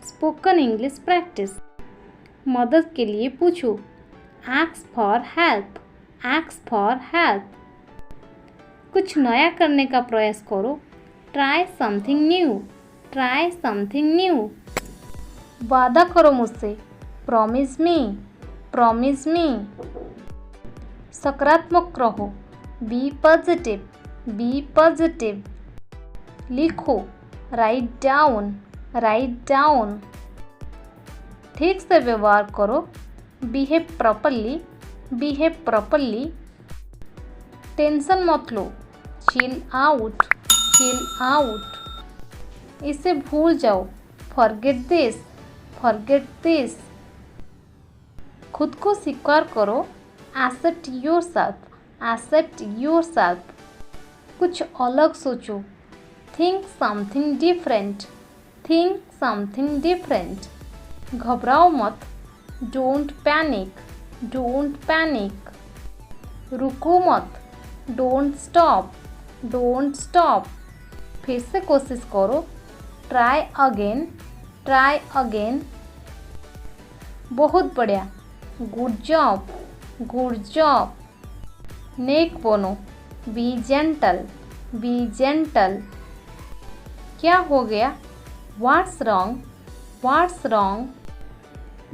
Spoken English practice. मदद के लिए पूछो। Ask for help, ask for help. कुछ नया करने का प्रयास करो। Try something new, try something new. वादा करो मुझसे। Promise me, promise me. सकारात्मक रहो। Be positive, be positive. लिखो। Write down, write down. ठीक से व्यवहार करो। Behave properly, behave properly. Tension मत लो। Chill out, chill out. इसे भूल जाओ। Forget this, forget this. खुद को स्वीकार करो। Accept yourself, accept yourself. कुछ अलग सोचो। Think something different, think something different. घबराओ मत। Don't panic, don't panic. रुको मत। Don't stop, don't stop. फिर से कोशिश करो। Try again, try again. बहुत बढ़िया। Good job, good job. नेक बनो। Be gentle, be gentle. क्या हो गया? What's wrong, what's wrong.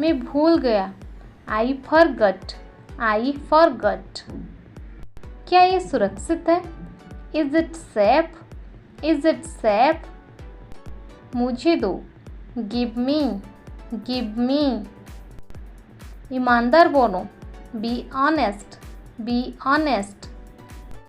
मैं भूल गया। I forgot, I forgot. क्या ये सुरक्षित है? Is it safe, is it safe. मुझे दो। Give me, give me. ईमानदार बनो। Be honest, be honest.